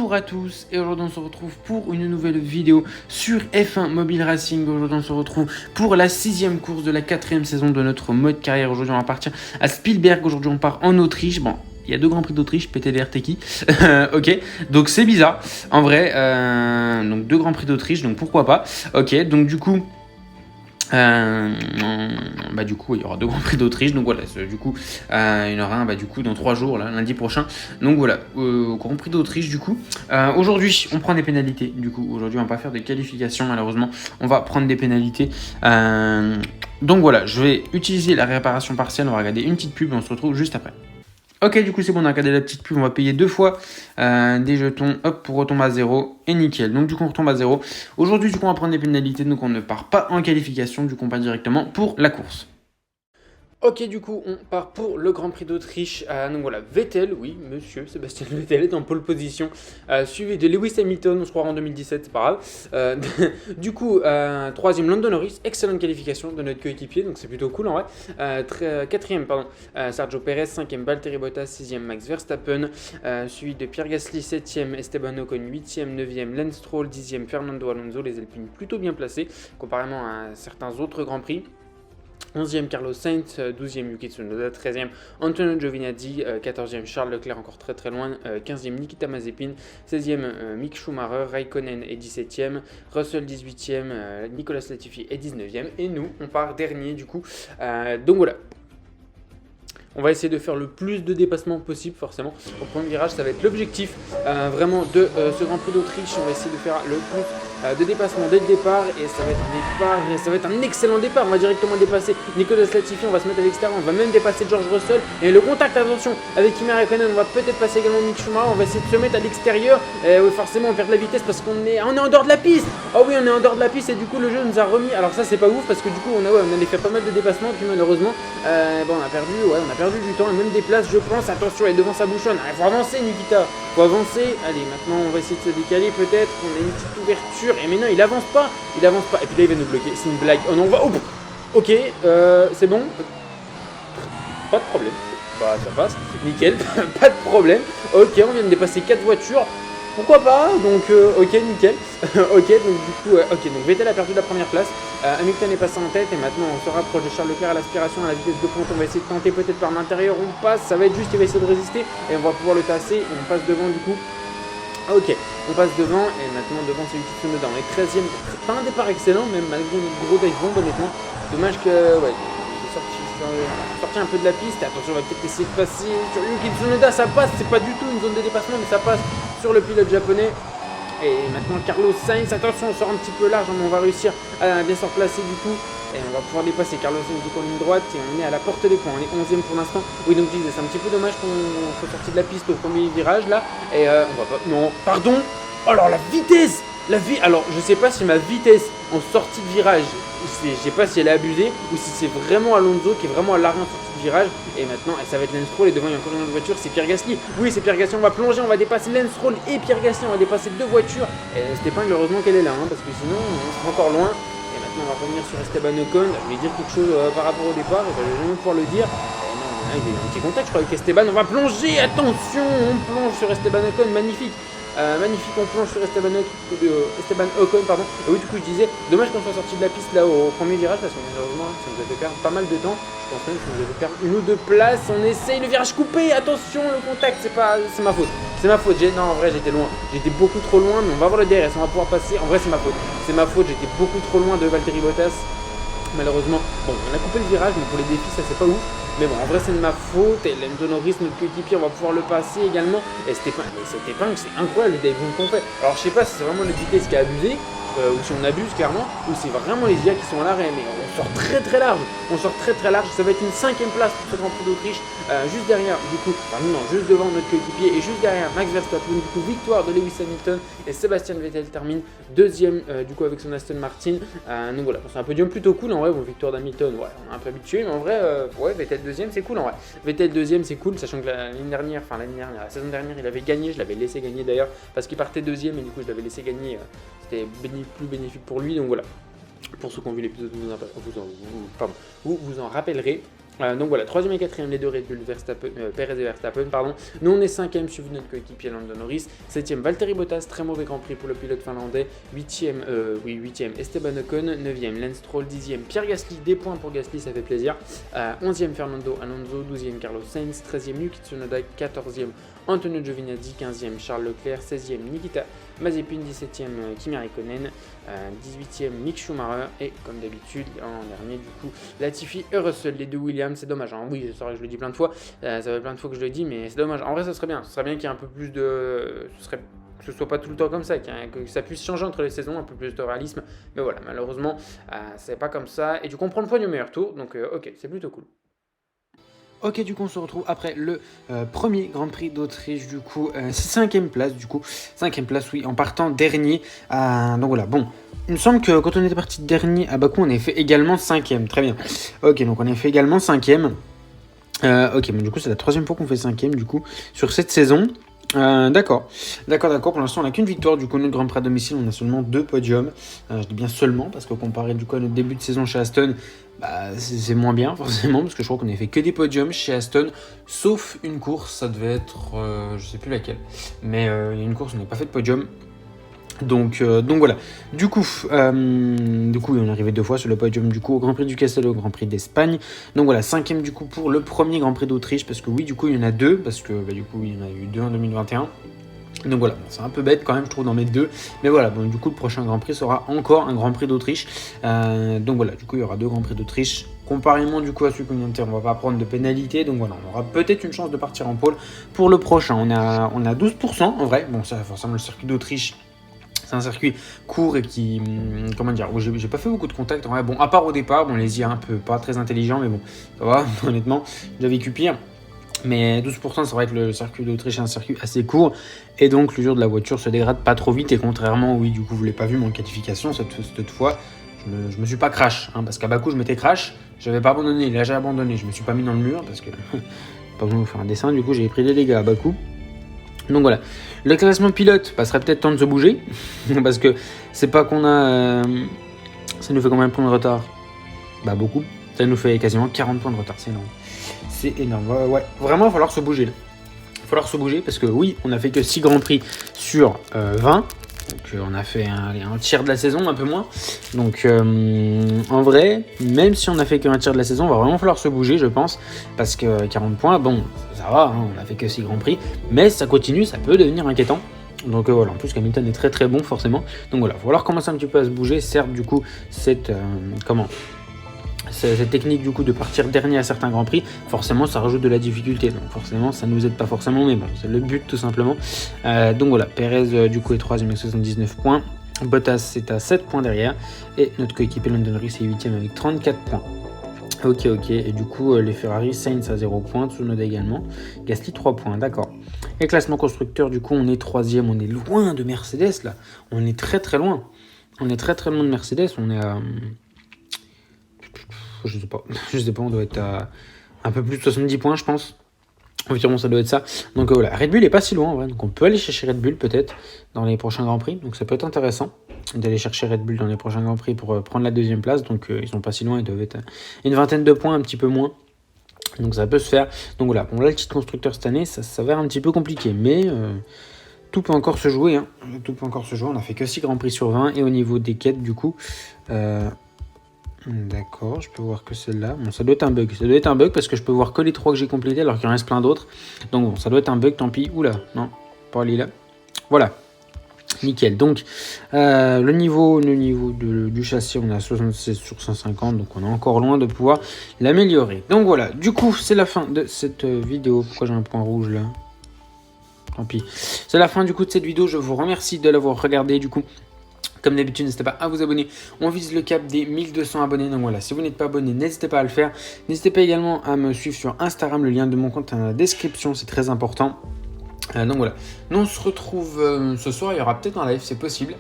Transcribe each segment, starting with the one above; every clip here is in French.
Bonjour à tous, et aujourd'hui on se retrouve pour une nouvelle vidéo sur F1 Mobile Racing. Aujourd'hui on se retrouve pour la 6ème course de la 4ème saison de notre mode carrière. Aujourd'hui on va partir à Spielberg, aujourd'hui on part en Autriche. Bon, il y a 2 Grands Prix d'Autriche, PTDR Teki. Ok, donc c'est bizarre en vrai. Donc 2 Grands Prix d'Autriche, donc pourquoi pas. Ok, donc du coup... il y aura 2 Grands Prix d'Autriche, donc voilà, du coup il y en aura un du coup dans 3 jours, là, lundi prochain, donc voilà, Grand Prix d'Autriche du coup. Aujourd'hui on prend des pénalités, du coup aujourd'hui on va pas faire de qualification malheureusement, on va prendre des pénalités, donc voilà, je vais utiliser la réparation partielle, on va regarder une petite pub et on se retrouve juste après. Ok, du coup c'est bon, on a regardé la petite pub, on va payer 2 fois des jetons, hop, pour retomber à 0, et nickel. Donc du coup on retombe à 0. Aujourd'hui du coup on va prendre des pénalités, donc on ne part pas en qualification, du coup on part directement pour la course. Ok, du coup, on part pour le Grand Prix d'Autriche. Donc voilà, Vettel, oui, monsieur Sébastien Vettel est en pole position, suivi de Lewis Hamilton, on se croira en 2017, c'est pas grave. Du coup, 3ème Lando Norris, excellente qualification de notre coéquipier, donc c'est plutôt cool en vrai. 4ème, pardon, Sergio Perez, 5ème Valtteri Bottas, 6ème Max Verstappen, suivi de Pierre Gasly, 7ème Esteban Ocon, 8ème, 9ème Lance Stroll, 10ème Fernando Alonso, les Alpines plutôt bien placés, comparément à certains autres Grands Prix. 11e Carlos Sainz, 12e Yuki Tsunoda, 13e Antonio Giovinazzi, 14e Charles Leclerc encore très loin, 15e Nikita Mazepin, 16e Mick Schumacher, Raikkonen est 17e, Russell 18e, Nicolas Latifi est 19e et nous on part dernier du coup. Donc voilà. On va essayer de faire le plus de dépassements possible forcément. Au premier virage, ça va être l'objectif vraiment de ce Grand Prix d'Autriche. On va essayer de faire le plus de dépassements dès le départ et ça va être un excellent départ. On va directement dépasser Nicolas Latifi, on va se mettre à l'extérieur, on va même dépasser George Russell et le contact, attention, avec Kimi Raikkonen, on va peut-être passer également Mick Schumacher. On va essayer de se mettre à l'extérieur. Oui, forcément, on perd de la vitesse parce qu'on est en dehors de la piste. Oh oui, on est en dehors de la piste et du coup le jeu nous a remis. Alors ça c'est pas ouf parce que du coup on allait faire pas mal de dépassements et puis malheureusement on a perdu du temps et même des places, je pense. Attention, elle est devant sa bouchonne. Il faut avancer, Nikita. Faut avancer. Allez, maintenant, on va essayer de se décaler peut-être. On a une petite ouverture. Et mais non, il avance pas. Et puis là, il va nous bloquer. C'est une blague. Oh non, on va. Oh, ok, c'est bon. Pas de problème. Bah, ça passe. Nickel. Pas de problème. Ok, on vient de dépasser 4 voitures. Pourquoi pas, donc ok, nickel. Ok, donc du coup, donc Vettel a perdu la première place, Hamilton est passé en tête et maintenant on se rapproche de Charles Leclerc à l'aspiration à la vitesse de pointe. On va essayer de tenter peut-être par l'intérieur, on passe, ça va être juste, il va essayer de résister et on va pouvoir le tasser et on passe devant du coup. Ok, on passe devant et maintenant devant c'est une petite Tsunoda, on est 13ème, pas un départ excellent même malgré notre gros dive bomb honnêtement. Dommage que, ouais, sorti un peu de la piste. Attention, on va peut-être essayer de passer sur Yuki Tsunoda, ça passe, c'est pas du tout une zone de dépassement mais ça passe sur le pilote japonais. Et maintenant Carlos Sainz, attention, on sort un petit peu large, mais on va réussir à bien se replacer du coup. Et on va pouvoir dépasser Carlos Sainz du coup en ligne droite et on est à la porte des points, on est 11ème pour l'instant. Oui, donc je disais, c'est un petit peu dommage qu'on soit sorti de la piste au premier virage là. Et on va pas... Non, pardon. Oh, alors la vitesse, alors je sais pas si ma vitesse en sortie de virage, je sais pas si elle est abusée ou si c'est vraiment Alonso qui est vraiment à l'arrêt en sortie de virage. Et maintenant ça va être Lance Stroll et devant il y a encore une autre voiture, c'est Pierre Gasly. Oui, c'est Pierre Gasly, on va plonger, on va dépasser Lance Stroll et Pierre Gasly, on va dépasser 2 voitures. Et cette épingle, heureusement qu'elle est là, parce que sinon on sera encore loin. Et maintenant on va revenir sur Esteban Ocon. Je vais dire quelque chose par rapport au départ, et je vais jamais pouvoir le dire. Il y a eu un petit contact je crois avec Esteban, on va plonger, attention, on plonge sur Esteban Ocon, magnifique. Magnifique, on plonge sur Esteban Ocon, pardon. Et oui, du coup, je disais, dommage qu'on soit sorti de la piste là au premier virage parce que malheureusement, ça nous a fait perdre pas mal de temps. Je pense même que ça nous a fait perdre 1 ou 2 places. On essaye le virage coupé, attention, le contact, c'est ma faute. C'est ma faute. Non, en vrai, j'étais loin. J'étais beaucoup trop loin, mais on va voir le DRS, on va pouvoir passer. En vrai, c'est ma faute. C'est ma faute, j'étais beaucoup trop loin de Valtteri Bottas. Malheureusement, bon, on a coupé le virage, mais pour les défis, ça c'est pas ouf. Mais bon, en vrai, c'est de ma faute. Et Lando Norris, notre coéquipier, on va pouvoir le passer également. Et cette épingle, c'est incroyable le dive bomb qu'on fait. Alors, je sais pas si c'est vraiment la vitesse qui a abusé, ou si on abuse clairement, ou c'est vraiment les IA qui sont à l'arrêt. Mais on sort très large. On sort très large. Ça va être une 5ème place pour ce Grand Prix d'Autriche. Juste derrière, du coup, juste devant notre coéquipier et juste derrière Max Verstappen. Du coup, victoire de Lewis Hamilton et Sébastien Vettel termine 2ème du coup avec son Aston Martin. Donc voilà, c'est un podium plutôt cool en vrai. Bon, victoire d'Hamilton, ouais, on est un peu habitué, mais en vrai, ouais, Vettel 2ème, c'est cool en vrai. Vettel 2ème, c'est cool, sachant que la saison dernière, il avait gagné. Je l'avais laissé gagner d'ailleurs parce qu'il partait 2ème et du coup, je l'avais laissé gagner. C'était plus bénéfique pour lui, donc voilà. Pour ceux qui ont vu l'épisode, vous vous en rappellerez. Donc voilà, 3e et 4e, les deux Red Bull, Perez et Verstappen, pardon. Nous on est 5e, suivi de notre coéquipier Lando Norris. 7e, Valtteri Bottas, très mauvais Grand Prix pour le pilote finlandais. 8e, Esteban Ocon. 9e, Lance Stroll. 10e, Pierre Gasly, des points pour Gasly, ça fait plaisir. 11e, Fernando Alonso. 12e, Carlos Sainz. 13e, Yuki Tsunoda. 14e, Antonio Giovinazzi. 15e, Charles Leclerc. 16e, Nikita Mazepin. 17e, Kimi Raikkonen. 18e, Mick Schumacher. Et comme d'habitude, en dernier, du coup, Latifi et Russell, les deux Williams. C'est dommage, hein. Oui, c'est vrai que je le dis plein de fois, ça fait plein de fois que je le dis, mais c'est dommage. En vrai, ça serait bien qu'il y ait un peu plus de... que ce soit pas tout le temps comme ça, que ça puisse changer entre les saisons, un peu plus de réalisme. Mais voilà, malheureusement, c'est pas comme ça. Et du coup, on prend le point du meilleur tour, donc ok, c'est plutôt cool. Ok, du coup, on se retrouve après le premier Grand Prix d'Autriche, du coup, c'est 5e place, du coup, 5e place, oui, en partant dernier. Donc voilà, bon, il me semble que quand on était parti dernier à Bakou, on avait fait également 5e, très bien. Ok, donc on a fait également 5e. Ok, bon, du coup, c'est la 3e fois qu'on fait 5e, du coup, sur cette saison. D'accord. Pour l'instant, on n'a qu'une victoire. Du coup, notre Grand Prix à domicile, on a seulement 2 podiums. Je dis bien seulement, parce que comparé du coup à notre début de saison chez Aston, c'est moins bien forcément, parce que je crois qu'on n'a fait que des podiums chez Aston, sauf une course, ça devait être, je sais plus laquelle, mais il y a une course où on n'a pas fait de podium. Donc voilà. Du coup, on est arrivé 2 fois sur le podium du coup au Grand Prix du Castello, au Grand Prix d'Espagne. Donc voilà, 5e du coup pour le premier Grand Prix d'Autriche, parce que oui, du coup il y en a 2, parce que du coup il y en a eu 2 en 2021. Donc voilà, c'est un peu bête quand même, je trouve, d'en mettre 2. Mais voilà, bon, du coup, le prochain Grand Prix sera encore un Grand Prix d'Autriche. Donc voilà, du coup, il y aura 2 Grands Prix d'Autriche. Comparément, du coup, à celui qu'on vient de faire, on va pas prendre de pénalité. Donc voilà, on aura peut-être une chance de partir en pôle pour le prochain. On a 12% en vrai. Bon, ça, forcément, le circuit d'Autriche, c'est un circuit court et qui, comment dire, où j'ai pas fait beaucoup de contacts. Ouais, bon, à part au départ, bon, les IA un peu pas très intelligents, mais bon, ça va, honnêtement, j'ai vécu pire. Mais 12%, c'est vrai que le circuit d'Autriche est un circuit assez court, et donc l'usure de la voiture se dégrade pas trop vite, et contrairement, oui, du coup, vous l'avez pas vu, mon qualification, cette fois, je me suis pas crash, hein, parce qu'à Bakou, je m'étais crash, j'avais pas abandonné, là j'ai abandonné, je me suis pas mis dans le mur, parce que, pas besoin de vous faire un dessin, du coup, j'ai pris des dégâts à Bakou. Donc voilà, le classement pilote, serait peut-être temps de se bouger, parce que c'est pas qu'on a... ça nous fait combien de points de retard ? Beaucoup. Ça nous fait quasiment 40 points de retard, c'est énorme. C'est énorme, ouais. Vraiment, il va falloir se bouger là. Il va falloir se bouger parce que oui, on a fait que 6 Grands Prix sur 20. Donc on a fait un tiers de la saison, un peu moins. Donc en vrai, même si on a fait qu'un tiers de la saison, il va vraiment falloir se bouger, je pense. Parce que 40 points, bon, ça va, hein, on a fait que 6 Grands Prix. Mais ça continue, ça peut devenir inquiétant. Donc voilà, en plus Hamilton est très très bon forcément. Donc voilà, il va falloir commencer un petit peu à se bouger. Certes, du coup, cette technique du coup de partir dernier à certains Grands Prix, forcément ça rajoute de la difficulté, donc forcément ça nous aide pas forcément, mais bon, c'est le but tout simplement. Donc voilà, Perez du coup est 3ème avec 79 points, Bottas est à 7 points derrière, et notre coéquipier Lando Norris est 8ème avec 34 points. Ok, et du coup les Ferrari, Sainz à 0 points, Tsunoda également, Gasly 3 points, d'accord. Et classement constructeur, du coup on est 3ème, on est loin de Mercedes là, on est très très loin, de Mercedes, on est à... je sais pas, on doit être à un peu plus de 70 points, je pense. Environ, ça doit être ça. Donc voilà, Red Bull est pas si loin, en vrai. Donc on peut aller chercher Red Bull peut-être dans les prochains Grands Prix. Donc ça peut être intéressant d'aller chercher Red Bull dans les prochains Grands Prix pour prendre la 2ème place. Donc ils sont pas si loin, ils doivent être à une vingtaine de points, un petit peu moins. Donc ça peut se faire. Donc voilà, bon là le titre constructeur cette année, ça s'avère un petit peu compliqué, mais tout peut encore se jouer. Hein. Tout peut encore se jouer. On a fait que 6 Grands Prix sur 20, et au niveau des quêtes, du coup. D'accord, je peux voir que celle-là. Bon, ça doit être un bug. Ça doit être un bug parce que je peux voir que les 3 que j'ai complétés alors qu'il en reste plein d'autres. Donc bon, ça doit être un bug, tant pis. Oula, non, pas aller là. Voilà, nickel. Donc le niveau du châssis, on est à 76 sur 150, donc on est encore loin de pouvoir l'améliorer. Donc voilà, du coup, c'est la fin de cette vidéo. Pourquoi j'ai un point rouge là ? Tant pis. C'est la fin du coup de cette vidéo. Je vous remercie de l'avoir regardé du coup. Comme d'habitude, n'hésitez pas à vous abonner. On vise le cap des 1200 abonnés. Donc voilà, si vous n'êtes pas abonné, n'hésitez pas à le faire. N'hésitez pas également à me suivre sur Instagram. Le lien de mon compte est dans la description. C'est très important. Donc voilà. Nous, on se retrouve ce soir. Il y aura peut-être un live, c'est possible.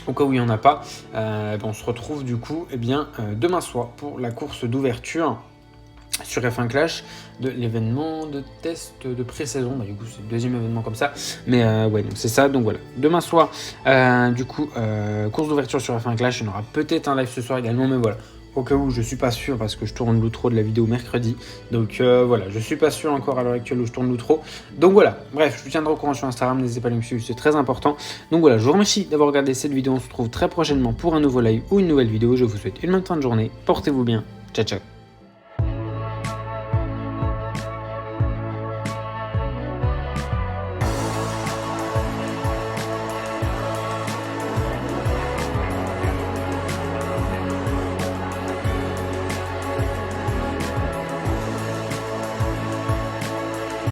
Au cas où il n'y en a pas, on se retrouve du coup demain soir pour la course d'ouverture sur F1 Clash de l'événement de test de pré-saison. Du coup c'est le 2e événement comme ça, mais ouais, donc c'est ça. Donc voilà, demain soir course d'ouverture sur F1 Clash. Il y en aura peut-être un live ce soir également, mais voilà, au cas où je suis pas sûr parce que je tourne l'outro de la vidéo mercredi. Donc voilà, je suis pas sûr encore à l'heure actuelle où je tourne l'outro. Donc voilà, bref, je vous tiendrai au courant sur Instagram, n'hésitez pas à me suivre, c'est très important. Donc voilà, je vous remercie d'avoir regardé cette vidéo, on se retrouve très prochainement pour un nouveau live ou une nouvelle vidéo. Je vous souhaite une bonne fin de journée, portez-vous bien, ciao ciao.